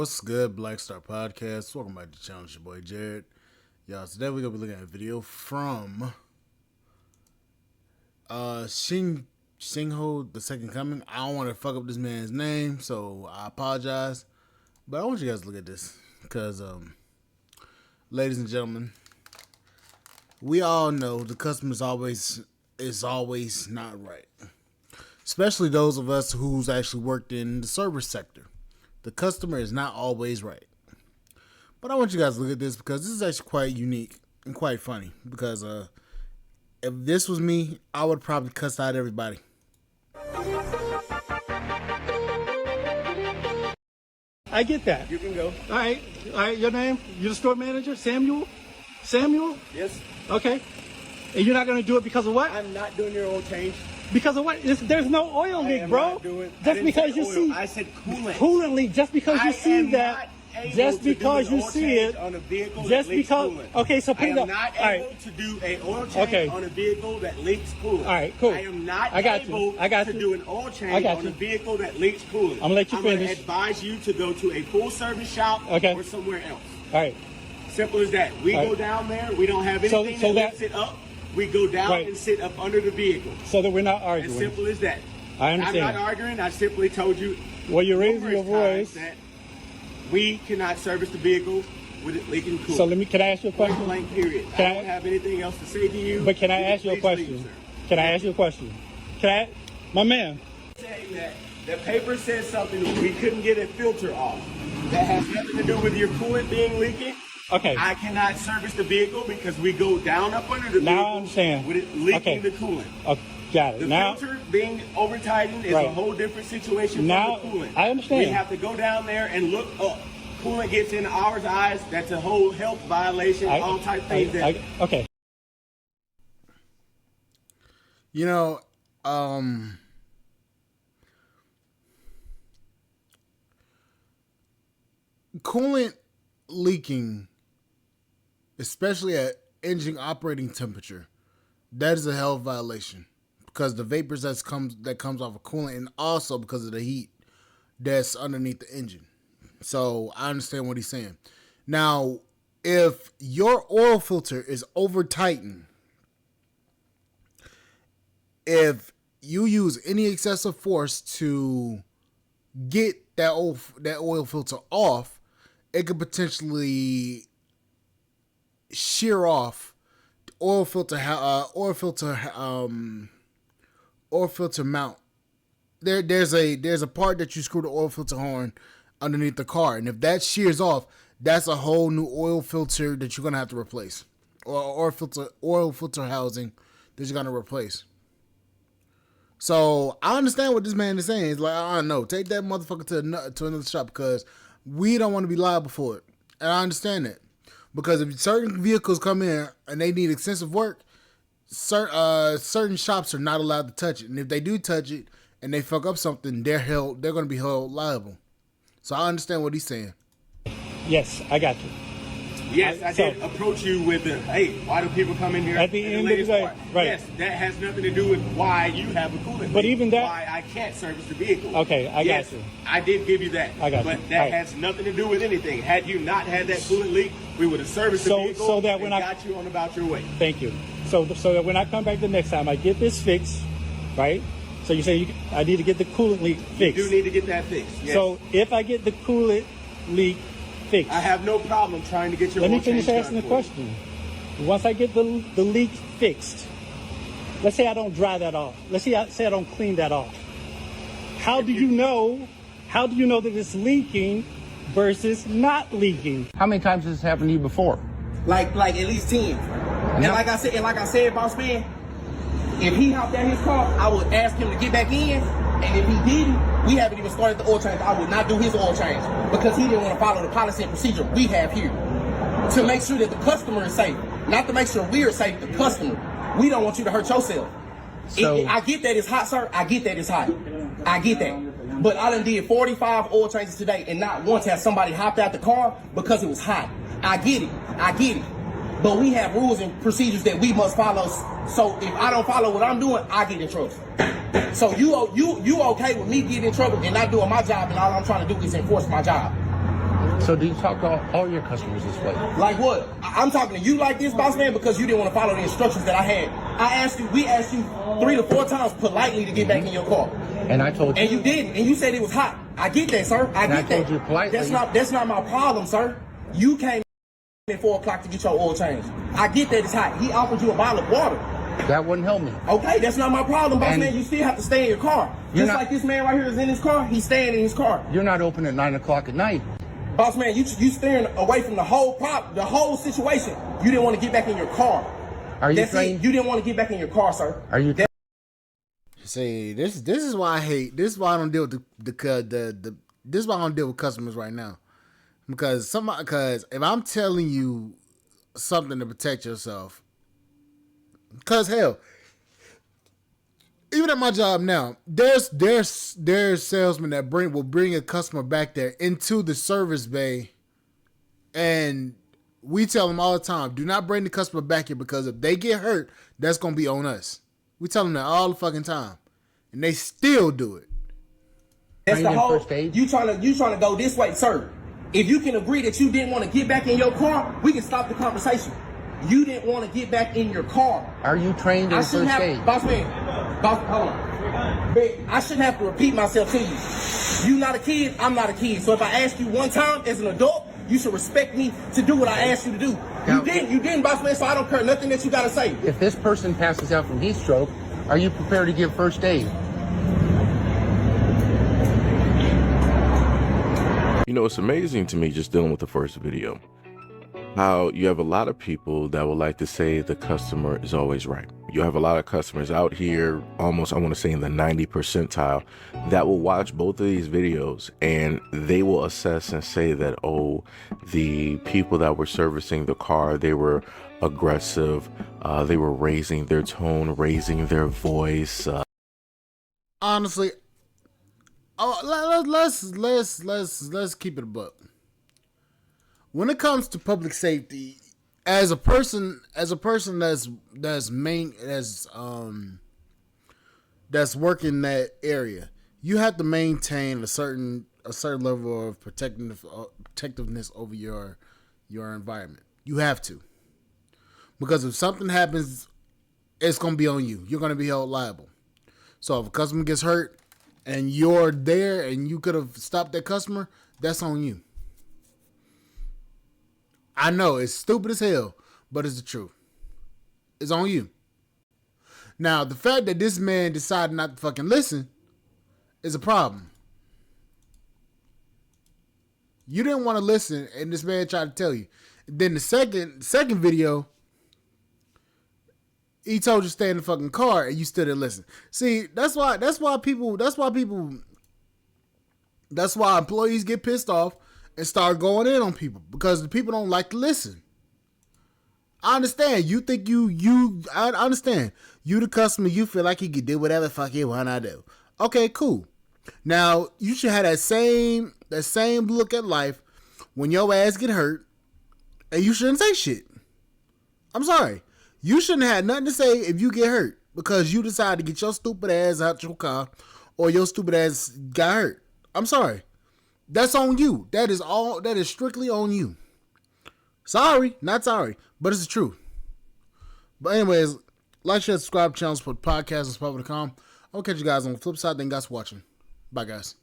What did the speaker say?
What's good, Black Star Podcast? Welcome back to the channel. It's your boy Jared. Y'all, today we're gonna be looking at a video from Shingho the Second Coming. I don't want to fuck up this man's name, so I apologize. But I want you guys to look at this because, ladies and gentlemen, we all know the customer is always not right. Especially those of us who's actually worked in the service sector. The customer is not always right. But I want you guys to look at this because this is actually quite unique and quite funny. Because if this was me, I would probably cuss out everybody. I get that. You can go. All right. Your name? You're the store manager, Samuel? Samuel? Yes. Okay. And you're not going to do it because of what? I'm not doing your oil change. Because of what? There's no oil leak, bro. Just because you see. I said coolant. Coolant leak. Just because you see that. Just because you see it. On a vehicle just that leaks because. coolant. Okay, so put I it up. am not All able right. to do an oil change on a vehicle that leaks coolant. All right, cool. I am not able to do an oil change on a vehicle that leaks coolant. I'm gonna let you finish. I'm going to advise you to go to a full service shop or somewhere else. All right. Simple as that. We go down there. We don't have anything that lifts it up. We go down and sit up under the vehicle. So that we're not arguing. As simple as that. I understand. I'm not arguing. I simply told you. Well, you're raising your voice. That we cannot service the vehicle with it leaking coolant. So can I ask you a question? Blank period. I don't have anything else to say to you. But can I ask you a question? Can I ask you a question? My man. Saying that the paper says something we couldn't get a filter off. That has nothing to do with your coolant being leaking. Okay. I cannot service the vehicle because we go down up under the vehicle. Now I understand. With it leaking the coolant. Okay. Got it. The now, filter being over tightened is a whole different situation now, from the coolant. I understand. We have to go down there and look up. Coolant gets in our eyes. That's a whole health violation. All type of things. Okay. You know, coolant leaking, especially at engine operating temperature, that is a health violation because the vapors that comes off of coolant, and also because of the heat that's underneath the engine. So I understand what he's saying. Now, if your oil filter is over tightened, if you use any excessive force to get that oil filter off, it could potentially shear off the oil filter mount. There's a part that you screw the oil filter horn underneath the car, and if that shears off, that's a whole new oil filter that you're gonna have to replace, or oil filter housing that you're gonna replace. So I understand what this man is saying. It's like, I don't know, take that motherfucker to another shop because we don't want to be liable for it. And I understand that. Because if certain vehicles come in and they need extensive work, certain shops are not allowed to touch it. And if they do touch it and they fuck up something, they're going to be held liable. So I understand what he's saying. Yes, I got you. Yes, I did approach you with the, hey, why do people come in here at the end of the day? Right. Yes, that has nothing to do with why you have a coolant leak. But even that, why I can't service the vehicle. Okay, I got you. I did give you that. I got you. But that has nothing to do with anything. Had you not had that coolant leak, we would have serviced the vehicle so that when and got you on about your way. Thank you. So that when I come back the next time, I get this fixed, right? So you say I need to get the coolant leak fixed. You do need to get that fixed. Yes. So if I get the coolant leak fixed, I have no problem trying to get your. Let me finish asking the question. Once I get the leak fixed, let's say I don't dry that off. Let's say I don't clean that off. How do you know that it's leaking versus not leaking? How many times has this happened to you before? Like at least 10. And like I said, boss man, if he hopped out his car, I would ask him to get back in. And if he didn't, we haven't even started the oil change. I would not do his oil change because he didn't want to follow the policy and procedure we have here to make sure that the customer is safe, not to make sure we are safe. The customer. We don't want you to hurt yourself. So I get that it's hot, sir. I get that it's hot. I get that. But I done did 45 oil changes today, and not once has somebody hopped out the car because it was hot. I get it. But we have rules and procedures that we must follow. So if I don't follow what I'm doing, I get in trouble. So you okay with me getting in trouble and not doing my job, and all I'm trying to do is enforce my job? So do you talk to all your customers this way? Like what? I'm talking to you like this, boss man, because you didn't want to follow the instructions that I had. We asked you 3 to 4 times politely to get back in your car. And I told you. And you didn't. And you said it was hot. I get that, sir. I told you politely. That's not my problem, sir. You came at 4 o'clock to get your oil changed. I get that it's hot. He offered you a bottle of water. That wouldn't help me. Okay, that's not my problem, boss man. You still have to stay in your car. Just like this man right here is in his car, he's staying in his car. You're not open at 9 o'clock at night. Boss man, you steering away from the whole situation. You didn't want to get back in your car. Are you That's saying it. You didn't want to get back in your car, sir. Are you? See, this is why I hate. This is why I don't deal with this is why I don't deal with customers right now. Because if I'm telling you something to protect yourself, because hell, even at my job now, there's salesmen that will bring a customer back there into the service bay, and we tell them all the time, do not bring the customer back here, because if they get hurt, that's gonna be on us. We tell them that all the fucking time, and they still do it. That's the whole. You trying to go this way, sir? If you can agree that you didn't want to get back in your car, we can stop the conversation. You didn't want to get back in your car. Are you trained in first aid? Boss man, hold on. I shouldn't have to repeat myself to you. You not a kid, I'm not a kid. So if I ask you one time as an adult, you should respect me to do what I asked you to do. You didn't, boss man, so I don't care nothing that you got to say. If this person passes out from heat stroke, are you prepared to give first aid? You know, it's amazing to me just dealing with the first video, how you have a lot of people that would like to say the customer is always right. You have a lot of customers out here, almost, I want to say in the 90 percentile, that will watch both of these videos and they will assess and say that, oh, the people that were servicing the car, they were aggressive, they were raising their tone, raising their voice. Honestly, let's keep it a buck. When it comes to public safety, as a person that's working that area, you have to maintain a certain level of protectiveness over your environment. You have to, because if something happens, it's gonna be on you. You're gonna be held liable. So if a customer gets hurt and you're there and you could have stopped that customer, that's on you. I know it's stupid as hell, but it's the truth. It's on you. Now, the fact that this man decided not to fucking listen is a problem. You didn't want to listen, and this man tried to tell you. Then the second video, he told you to stay in the fucking car, and you still didn't listen. See, that's why employees get pissed off and start going in on people, because the people don't like to listen. I understand. You think I understand. You the customer, you feel like you can do whatever the fuck you want to do. Okay, cool. Now, you should have that same look at life when your ass get hurt, and you shouldn't say shit. I'm sorry. You shouldn't have nothing to say if you get hurt because you decide to get your stupid ass out your car or your stupid ass got hurt. I'm sorry. That's on you. That is strictly on you. Sorry, not sorry, but it's the truth. But anyways, like, share, subscribe, channel, support podcasts, and spot.com. I'll catch you guys on the flip side. Thank you guys for watching. Bye, guys.